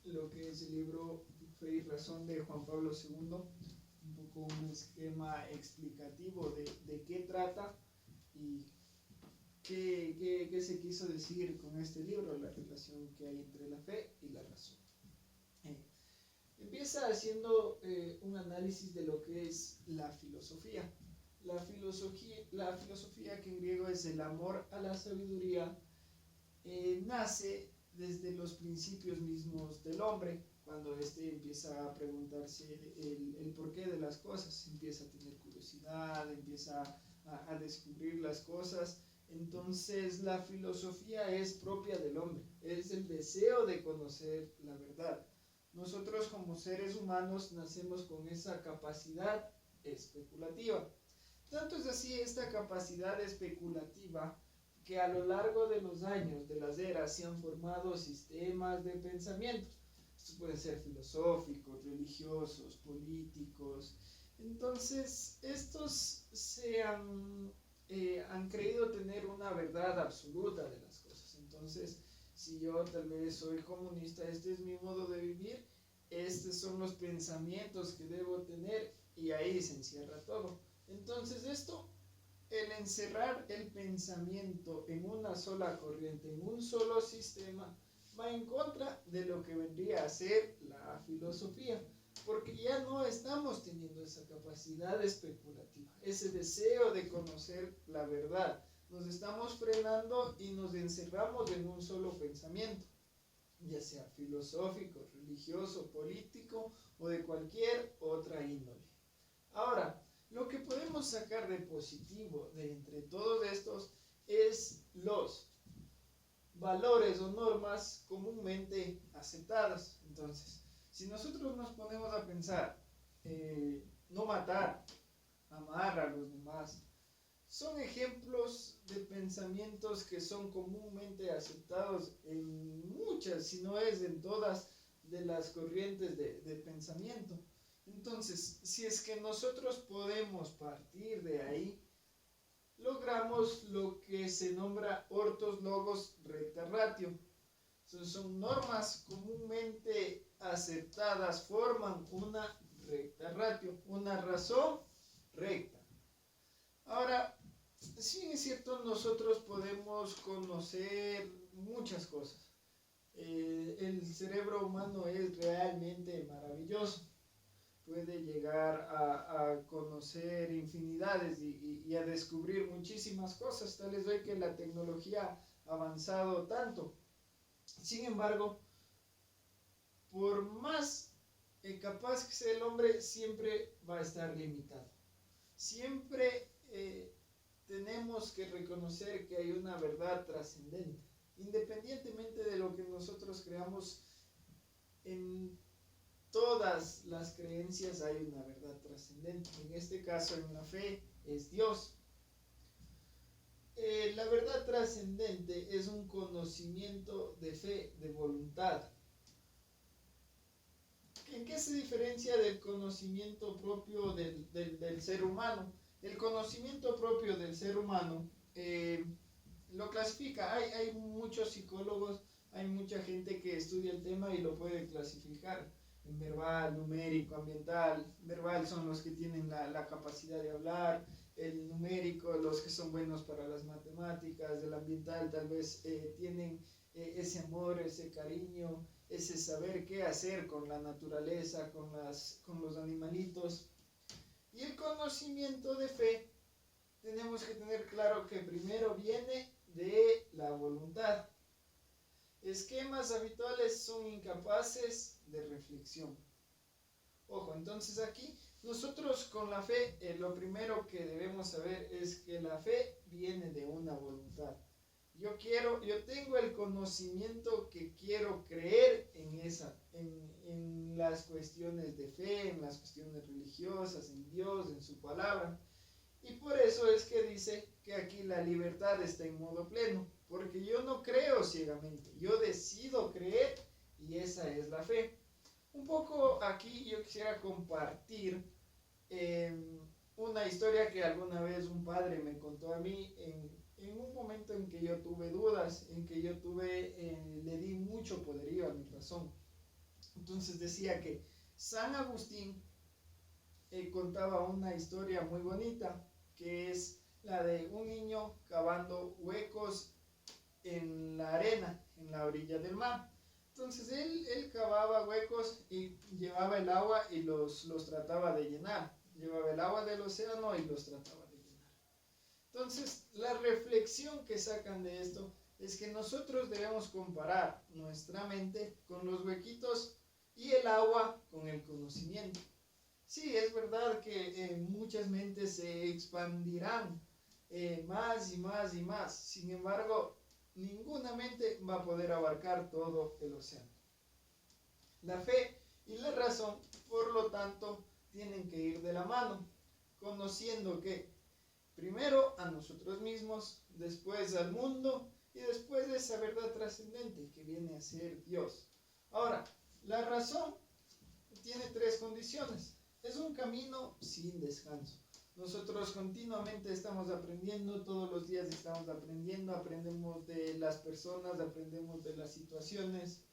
lo que es el libro Fe y Razón de Juan Pablo II, un poco un esquema explicativo de qué trata y qué se quiso decir con este libro, la relación que hay entre la fe y la razón. Eh, Empieza haciendo un análisis de lo que es la filosofía. La filosofía, que en griego es el amor a la sabiduría, nace desde los principios mismos del hombre, cuando éste empieza a preguntarse el porqué de las cosas, empieza a tener curiosidad, empieza a descubrir las cosas. Entonces la filosofía es propia del hombre, es el deseo de conocer la verdad. Nosotros como seres humanos nacemos con esa capacidad especulativa. Tanto es así esta capacidad especulativa que a lo largo de los años, de las eras, se han formado sistemas de pensamientos. Estos pueden ser filosóficos, religiosos, políticos. Entonces, estos han creído tener una verdad absoluta de las cosas. Entonces, si yo tal vez soy comunista, este es mi modo de vivir, estos son los pensamientos que debo tener, y ahí se encierra todo. Entonces, el encerrar el pensamiento en una sola corriente, en un solo sistema, va en contra de lo que vendría a ser la filosofía, porque ya no estamos teniendo esa capacidad especulativa, ese deseo de conocer la verdad. Nos estamos frenando y nos encerramos en un solo pensamiento, ya sea filosófico, religioso, político o de cualquier otra índole. Ahora, lo que podemos sacar de positivo de entre todos estos es los valores o normas comúnmente aceptadas. Entonces, si nosotros nos ponemos a pensar, no matar, amar a los demás, son ejemplos de pensamientos que son comúnmente aceptados en muchas, si no es en todas, de las corrientes de pensamiento. Entonces, si es que nosotros podemos partir de ahí, logramos lo que se nombra ortos logos recta ratio. Son normas comúnmente aceptadas, forman una recta ratio, una razón recta. Ahora, si bien es cierto, nosotros podemos conocer muchas cosas. El cerebro humano es realmente maravilloso. Puede llegar a conocer infinidades y a descubrir muchísimas cosas. Tal es hoy que la tecnología ha avanzado tanto. Sin embargo, por más capaz que sea el hombre, siempre va a estar limitado. Siempre tenemos que reconocer que hay una verdad trascendente. Independientemente de lo que nosotros creamos, en todas las creencias hay una verdad trascendente. En este caso, en la fe, es Dios. La verdad trascendente es un conocimiento de fe, de voluntad. ¿En qué se diferencia del conocimiento propio del ser humano? El conocimiento propio del ser humano lo clasifica. Hay muchos psicólogos, hay mucha gente que estudia el tema y lo puede clasificar en verbal, numérico, ambiental. Verbal son los que tienen la capacidad de hablar, el numérico, los que son buenos para las matemáticas, el ambiental tal vez tienen ese amor, ese cariño, ese saber qué hacer con la naturaleza, con los animalitos. Y el conocimiento de fe, tenemos que tener claro que primero viene de la voluntad. Esquemas habituales son incapaces de reflexión. Ojo, entonces aquí nosotros con la fe, lo primero que debemos saber es que la fe viene de una voluntad. Yo tengo el conocimiento que quiero creer en las cuestiones de fe, en las cuestiones religiosas, en Dios, en su palabra. Y por eso es que dice que aquí la libertad está en modo pleno, porque yo no creo ciegamente, yo decido creer y esa es la fe. Un poco aquí yo quisiera compartir una historia que alguna vez un padre me contó a mí en un momento en que yo tuve dudas, en que le di mucho poderío a mi razón. Entonces decía que San Agustín contaba una historia muy bonita, que es la de un niño cavando huecos en la arena, en la orilla del mar. Entonces él cavaba huecos y llevaba el agua y los trataba de llenar. Llevaba el agua del océano y los trataba de llenar. Entonces, la reflexión que sacan de esto es que nosotros debemos comparar nuestra mente con los huequitos y el agua con el conocimiento. Sí, es verdad que muchas mentes se expandirán más y más y más. Sin embargo, ninguna mente va a poder abarcar todo el océano. La fe y la razón, por lo tanto, tienen que ir de la mano, conociendo que primero a nosotros mismos, después al mundo y después de esa verdad trascendente que viene a ser Dios. Ahora, la razón tiene tres condiciones. Es un camino sin descanso. Nosotros continuamente estamos aprendiendo, todos los días estamos aprendiendo, aprendemos de las personas, aprendemos de las situaciones.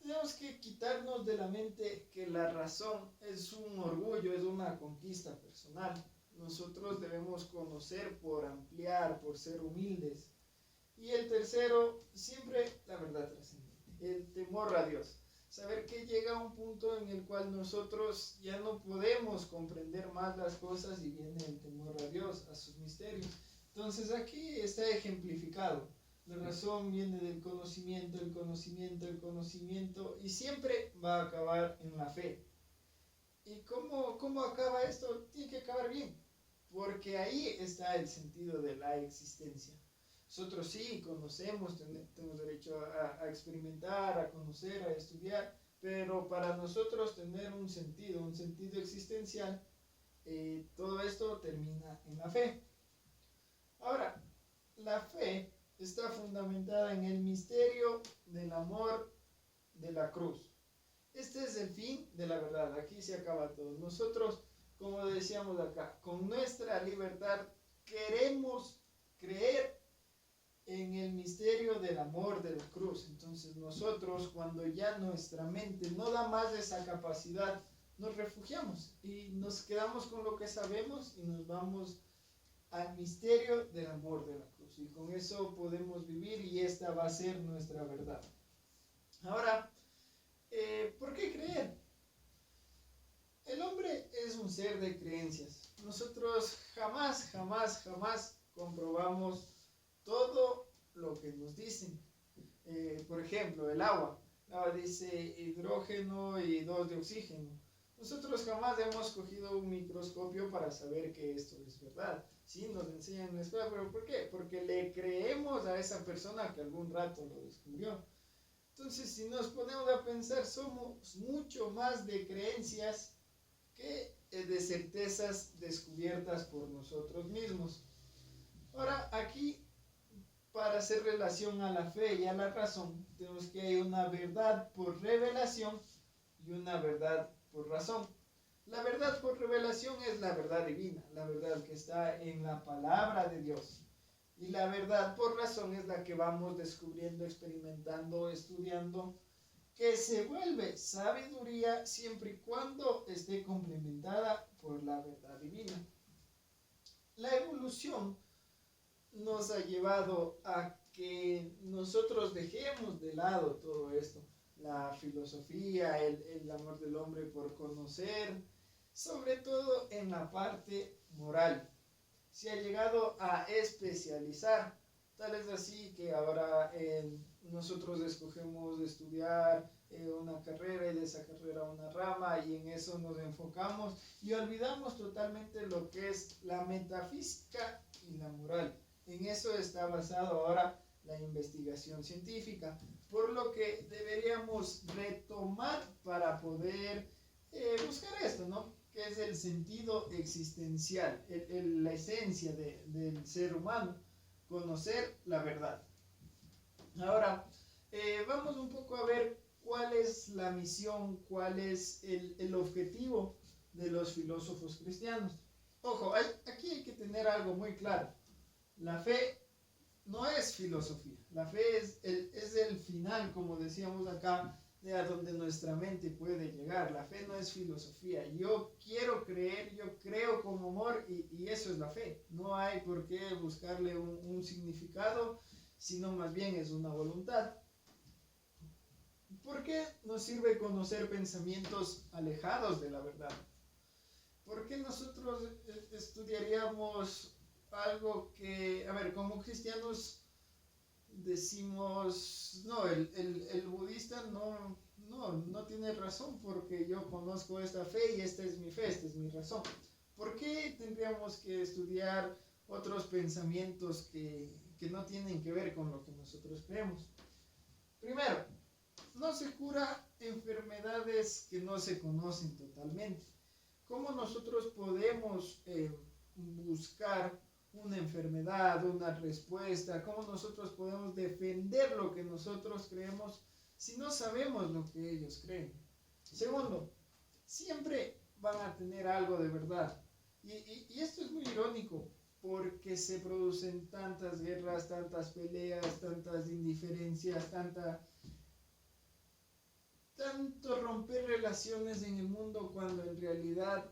Tenemos que quitarnos de la mente que la razón es un orgullo, es una conquista personal. Nosotros debemos conocer por ampliar, por ser humildes. Y el tercero, siempre la verdad trascendente, el temor a Dios. Saber que llega un punto en el cual nosotros ya no podemos comprender más las cosas y viene el temor a Dios, a sus misterios. Entonces aquí está ejemplificado. La razón viene del conocimiento, el conocimiento, el conocimiento, y siempre va a acabar en la fe. ¿Y cómo acaba esto? Tiene que acabar bien, porque ahí está el sentido de la existencia. Nosotros sí conocemos, tenemos derecho a experimentar, a conocer, a estudiar, pero para nosotros tener un sentido existencial, todo esto termina en la fe. Ahora, la fe está fundamentada en el misterio del amor de la cruz. Este es el fin de la verdad, aquí se acaba todo. Nosotros, como decíamos acá, con nuestra libertad queremos creer en el misterio del amor de la cruz. Entonces nosotros, cuando ya nuestra mente no da más de esa capacidad, nos refugiamos y nos quedamos con lo que sabemos y nos vamos al misterio del amor de la cruz. Y con eso podemos vivir y esta va a ser nuestra verdad. Ahora, ¿por qué creer? El hombre es un ser de creencias. Nosotros jamás comprobamos todo lo que nos dicen. Por ejemplo, el agua. El agua dice hidrógeno y 2 de oxígeno. Nosotros jamás hemos cogido un microscopio para saber que esto es verdad. Sí, nos enseñan en la escuela, pero ¿por qué? Porque le creemos a esa persona que algún rato lo descubrió. Entonces, si nos ponemos a pensar, somos mucho más de creencias que de certezas descubiertas por nosotros mismos. Ahora, aquí, para hacer relación a la fe y a la razón, tenemos que hay una verdad por revelación y una verdad por razón. La verdad por revelación es la verdad divina, la verdad que está en la palabra de Dios. Y la verdad por razón es la que vamos descubriendo, experimentando, estudiando, que se vuelve sabiduría siempre y cuando esté complementada por la verdad divina. La evolución nos ha llevado a que nosotros dejemos de lado todo esto, la filosofía, el amor del hombre por conocer, sobre todo en la parte moral. Se ha llegado a especializar, tal es así que ahora nosotros escogemos estudiar una carrera y de esa carrera una rama y en eso nos enfocamos y olvidamos totalmente lo que es la metafísica y la moral. En eso está basado ahora la investigación científica, por lo que deberíamos retomar para poder buscar esto, ¿no? Que es el sentido existencial, la esencia del ser humano, conocer la verdad. Ahora, vamos un poco a ver cuál es la misión, cuál es el objetivo de los filósofos cristianos. Ojo, aquí hay que tener algo muy claro. La fe no es filosofía, la fe es el final, como decíamos acá, de a donde nuestra mente puede llegar. La fe no es filosofía. Yo quiero creer, yo creo con amor y eso es la fe. No hay por qué buscarle un significado, sino más bien es una voluntad. ¿Por qué nos sirve conocer pensamientos alejados de la verdad? ¿Por qué nosotros estudiaríamos algo que, a ver, como cristianos decimos, no, el budista no tiene razón porque yo conozco esta fe y esta es mi fe, esta es mi razón? ¿Por qué tendríamos que estudiar otros pensamientos que no tienen que ver con lo que nosotros creemos? Primero, no se cura enfermedades que no se conocen totalmente. ¿Cómo nosotros podemos buscar una enfermedad, una respuesta? ¿Cómo nosotros podemos defender lo que nosotros creemos si no sabemos lo que ellos creen? Segundo, siempre van a tener algo de verdad. Y esto es muy irónico porque se producen tantas guerras, tantas peleas, tantas indiferencias, tanto romper relaciones en el mundo cuando en realidad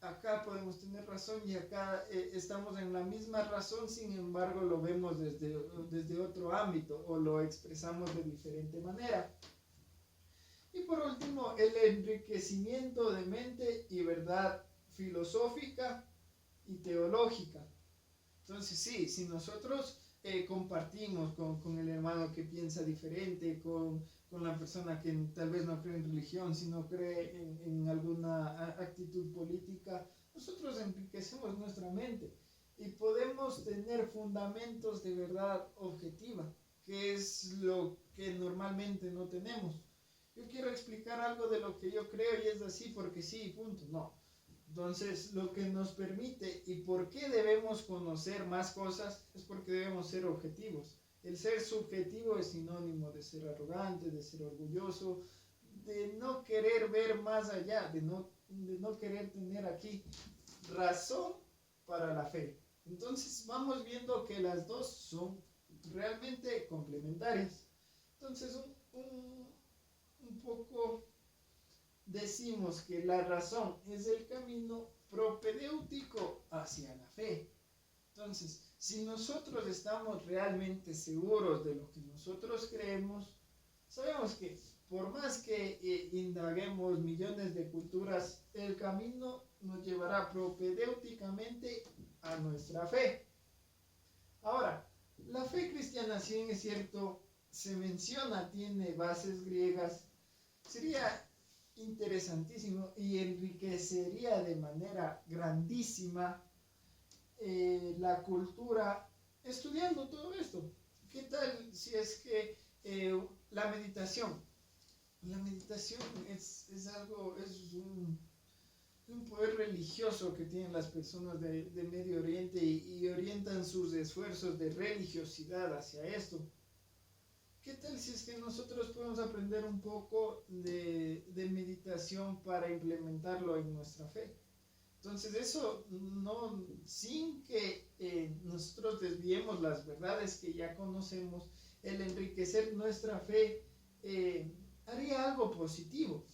acá podemos tener razón y acá estamos en la misma razón, sin embargo lo vemos desde otro ámbito o lo expresamos de diferente manera. Y por último, el enriquecimiento de mente y verdad filosófica y teológica. Entonces sí, si nosotros compartimos con el hermano que piensa diferente, con la persona que tal vez no cree en religión, sino cree en alguna actitud política, nosotros enriquecemos nuestra mente y podemos tener fundamentos de verdad objetiva, que es lo que normalmente no tenemos. Yo quiero explicar algo de lo que yo creo y es así porque sí, punto. No. Entonces, lo que nos permite y por qué debemos conocer más cosas es porque debemos ser objetivos. El ser subjetivo es sinónimo de ser arrogante, de ser orgulloso, de no querer ver más allá, de no querer tener aquí razón para la fe. Entonces, vamos viendo que las dos son realmente complementarias. Entonces, un poco decimos que la razón es el camino propedéutico hacia la fe. Entonces, si nosotros estamos realmente seguros de lo que nosotros creemos, sabemos que por más que indaguemos millones de culturas, el camino nos llevará propedéuticamente a nuestra fe. Ahora, la fe cristiana, si bien es cierto, se menciona, tiene bases griegas, sería interesantísimo y enriquecería de manera grandísima la cultura estudiando todo esto. ¿Qué tal si es que la meditación es algo, es un poder religioso que tienen las personas de Medio Oriente y orientan sus esfuerzos de religiosidad hacia esto? ¿Qué tal si es que nosotros podemos aprender un poco de meditación para implementarlo en nuestra fe? Entonces eso no, sin que nosotros desviemos las verdades que ya conocemos, el enriquecer nuestra fe haría algo positivo.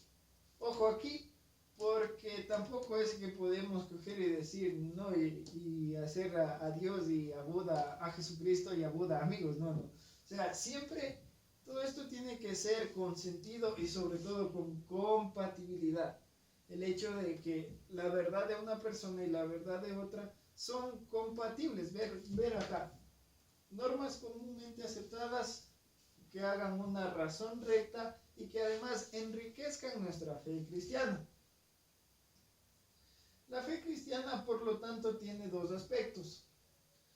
Ojo aquí, porque tampoco es que podemos coger y decir, no, y hacer a Dios y a Buda, a Jesucristo y a Buda amigos, no. O sea, siempre todo esto tiene que ser con sentido y sobre todo con compatibilidad. El hecho de que la verdad de una persona y la verdad de otra son compatibles. Ver acá, normas comúnmente aceptadas que hagan una razón recta y que además enriquezcan nuestra fe cristiana. La fe cristiana, por lo tanto, tiene dos aspectos: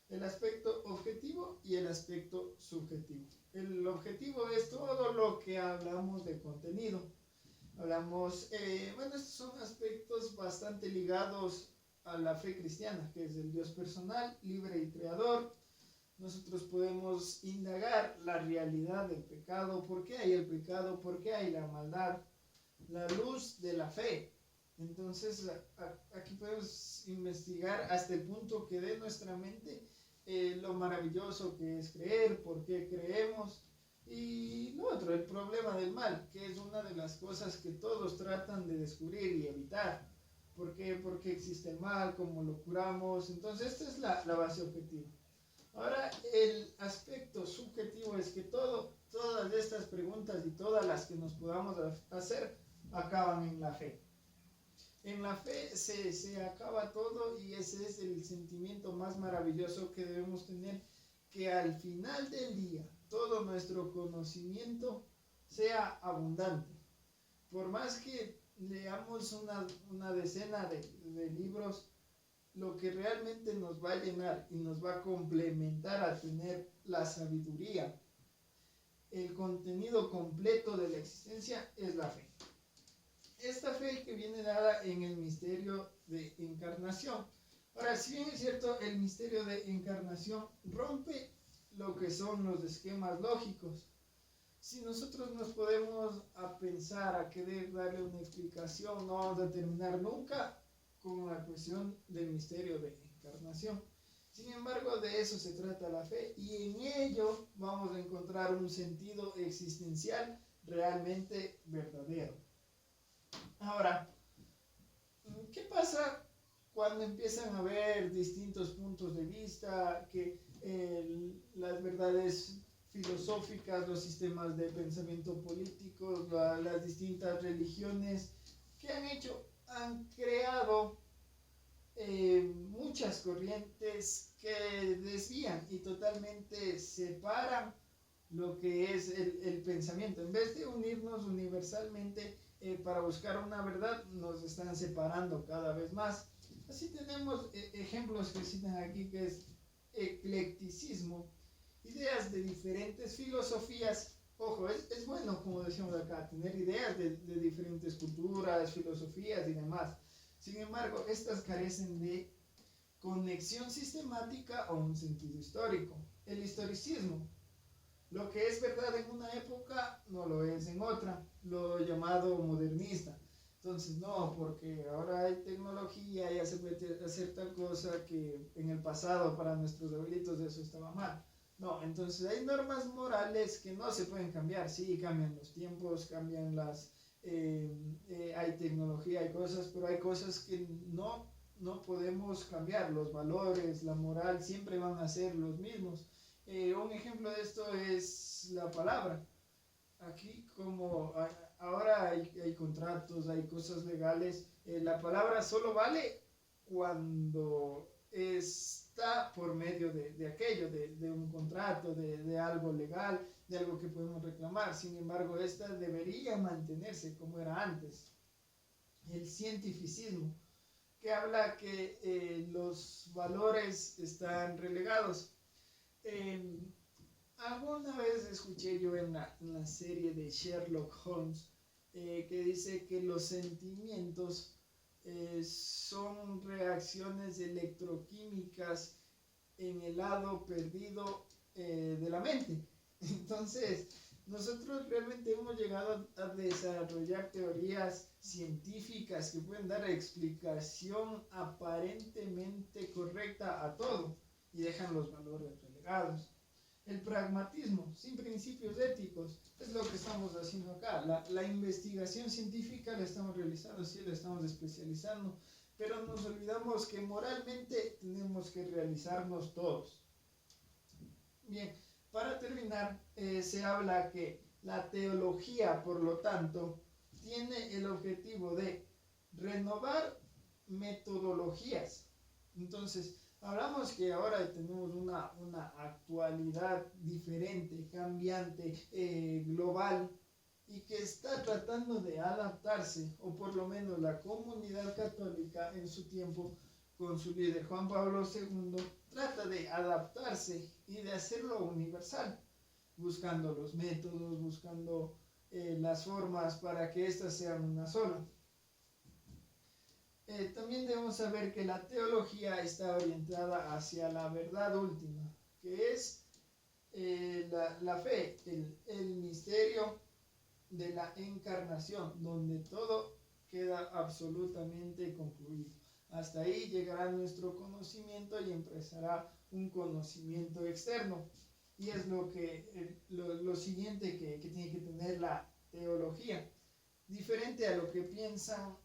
el aspecto objetivo y el aspecto subjetivo. El objetivo es todo lo que hablamos de contenido. Hablamos, estos son aspectos bastante ligados a la fe cristiana, que es el Dios personal, libre y creador. Nosotros podemos indagar la realidad del pecado, por qué hay el pecado, por qué hay la maldad, la luz de la fe. Entonces, aquí podemos investigar hasta el punto que dé nuestra mente lo maravilloso que es creer, por qué creemos. Y luego otro, el problema del mal, que es una de las cosas que todos tratan de descubrir y evitar. ¿Por qué? Porque existe el mal, cómo lo curamos. Entonces, esta es la base objetiva. Ahora, el aspecto subjetivo es que todas estas preguntas y todas las que nos podamos hacer acaban en la fe. En la fe se acaba todo y ese es el sentimiento más maravilloso que debemos tener, que al final del día todo nuestro conocimiento sea abundante. Por más que leamos una decena de libros, lo que realmente nos va a llenar y nos va a complementar a tener la sabiduría, el contenido completo de la existencia, es la fe. Esta fe que viene dada en el misterio de encarnación. Ahora, si bien es cierto, el misterio de encarnación rompe lo que son los esquemas lógicos. Si nosotros nos podemos a pensar, a querer darle una explicación, no vamos a terminar nunca con la cuestión del misterio de encarnación. Sin embargo, de eso se trata la fe y en ello vamos a encontrar un sentido existencial realmente verdadero. Ahora, ¿qué pasa cuando empiezan a haber distintos puntos de vista, que las verdades filosóficas, los sistemas de pensamiento políticos, las distintas religiones, ¿qué han hecho? Han creado muchas corrientes que desvían y totalmente separan lo que es el pensamiento. En vez de unirnos universalmente para buscar una verdad, nos están separando cada vez más. Así tenemos ejemplos que citan aquí, que es eclecticismo, ideas de diferentes filosofías. Ojo, es bueno, como decíamos acá, tener ideas de diferentes culturas, filosofías y demás. Sin embargo, estas carecen de conexión sistemática o un sentido histórico. El historicismo, lo que es verdad en una época no lo es en otra, lo llamado modernista. Entonces, no, porque ahora hay tecnología, ya se puede hacer tal cosa que en el pasado para nuestros abuelitos eso estaba mal. No, entonces hay normas morales que no se pueden cambiar. Sí, cambian los tiempos, cambian hay tecnología, hay cosas, pero hay cosas que no podemos cambiar. Los valores, la moral siempre van a ser los mismos. Un ejemplo de esto es la palabra. Aquí como ahora hay contratos, hay cosas legales, la palabra solo vale cuando está por medio de aquello, de un contrato, de algo legal, de algo que podemos reclamar. Sin embargo, esta debería mantenerse como era antes. El cientificismo, que habla que los valores están relegados. Alguna vez escuché yo en la serie de Sherlock Holmes que dice que los sentimientos son reacciones electroquímicas en el lado perdido de la mente. Entonces, nosotros realmente hemos llegado a desarrollar teorías científicas que pueden dar explicación aparentemente correcta a todo y dejan los valores relegados. El pragmatismo, sin principios éticos, es lo que estamos haciendo acá. La investigación científica la estamos realizando, sí, la estamos especializando, pero nos olvidamos que moralmente tenemos que realizarnos todos. Bien, para terminar, se habla que la teología, por lo tanto, tiene el objetivo de renovar metodologías. Entonces, hablamos que ahora tenemos una actualidad diferente, cambiante, global, y que está tratando de adaptarse, o por lo menos la comunidad católica en su tiempo, con su líder Juan Pablo II, trata de adaptarse y de hacerlo universal, buscando los métodos, buscando las formas para que éstas sean una sola. También debemos saber que la teología está orientada hacia la verdad última, que es la fe, el misterio de la encarnación, donde todo queda absolutamente concluido. Hasta ahí llegará nuestro conocimiento y empezará un conocimiento externo. Y es lo siguiente que tiene que tener la teología, diferente a lo que piensan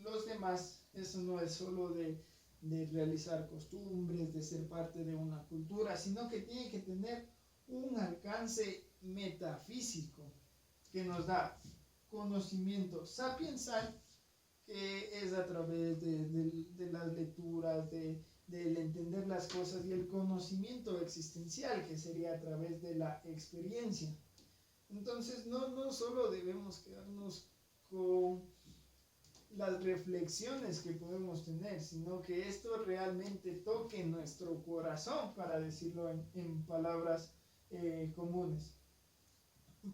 los demás. Eso no es solo de realizar costumbres, de ser parte de una cultura, sino que tiene que tener un alcance metafísico que nos da conocimiento sapiensal, que es a través de las lecturas, del entender las cosas, y el conocimiento existencial, que sería a través de la experiencia. Entonces no solo debemos quedarnos con las reflexiones que podemos tener, sino que esto realmente toque nuestro corazón, para decirlo en palabras comunes.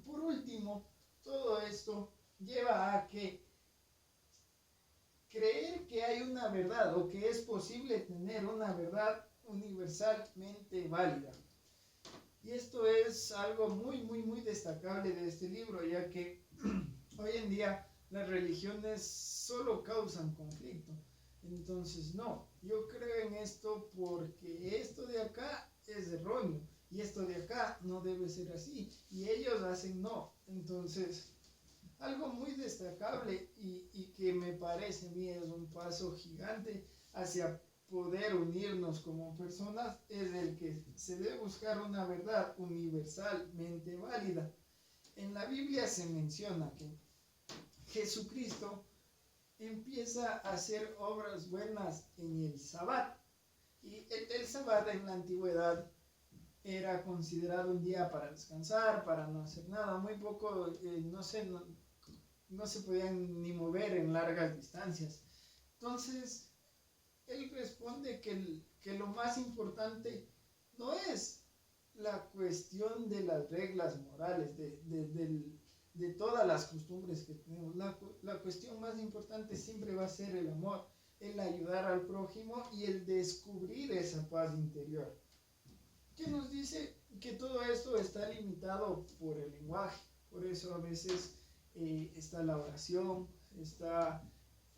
Por último, todo esto lleva a que creer que hay una verdad, o que es posible tener una verdad universalmente válida. Y esto es algo muy destacable de este libro, ya que hoy en día las religiones solo causan conflicto. Entonces, no, yo creo en esto porque esto de acá es erróneo, y esto de acá no debe ser así, y ellos hacen no. Entonces, algo muy destacable y que me parece a mí es un paso gigante hacia poder unirnos como personas, es el que se debe buscar una verdad universalmente válida. En la Biblia se menciona que Jesucristo empieza a hacer obras buenas en el Sabbat. Y el Sabbat en la antigüedad era considerado un día para descansar, para no hacer nada, muy poco, no se podían ni mover en largas distancias. Entonces, él responde que lo más importante no es la cuestión de las reglas morales, de todas las costumbres que tenemos. La cuestión más importante siempre va a ser el amor, el ayudar al prójimo y el descubrir esa paz interior. Que nos dice que todo esto está limitado por el lenguaje. Por eso a veces está la oración, está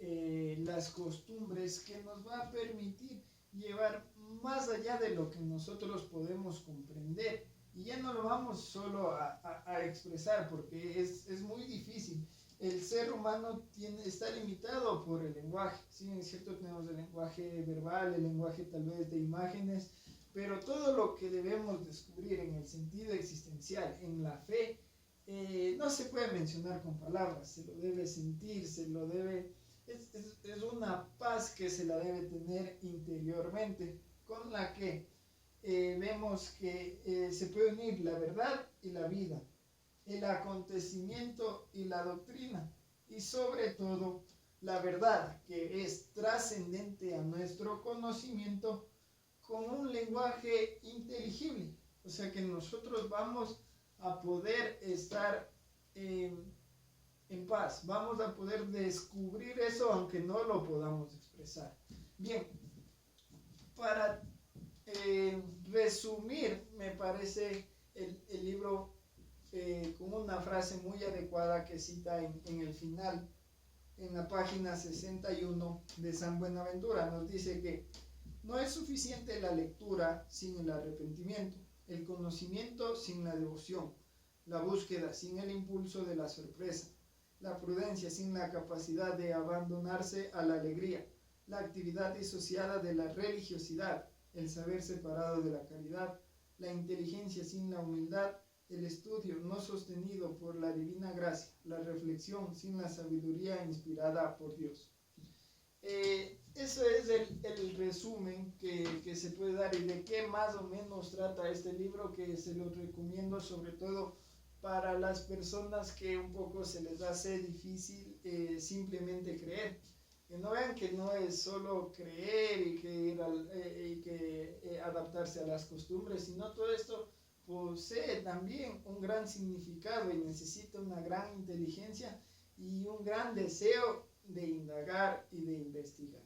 las costumbres, que nos va a permitir llevar más allá de lo que nosotros podemos comprender. Y ya no lo vamos solo a expresar, porque es muy difícil. El ser humano está limitado por el lenguaje. Sí, es cierto, tenemos el lenguaje verbal, el lenguaje tal vez de imágenes, pero todo lo que debemos descubrir en el sentido existencial, en la fe, no se puede mencionar con palabras, se lo debe sentir, es una paz que se la debe tener interiormente, con la que vemos que se puede unir la verdad y la vida, el acontecimiento y la doctrina, y sobre todo la verdad, que es trascendente a nuestro conocimiento, con un lenguaje inteligible. O sea que nosotros vamos a poder estar en paz, vamos a poder descubrir eso aunque no lo podamos expresar. Bien, para resumir, me parece el libro con una frase muy adecuada que cita en el final, en la página 61 de San Buenaventura. Nos dice que no es suficiente la lectura sin el arrepentimiento, el conocimiento sin la devoción, la búsqueda sin el impulso de la sorpresa, la prudencia sin la capacidad de abandonarse a la alegría, la actividad disociada de la religiosidad, el saber separado de la caridad, la inteligencia sin la humildad, el estudio no sostenido por la divina gracia, la reflexión sin la sabiduría inspirada por Dios. Eso es el resumen que se puede dar, y de qué más o menos trata este libro, que se lo recomiendo sobre todo para las personas que un poco se les hace difícil simplemente creer. Que no vean que no es solo creer y que adaptarse a las costumbres, sino todo esto posee también un gran significado y necesita una gran inteligencia y un gran deseo de indagar y de investigar.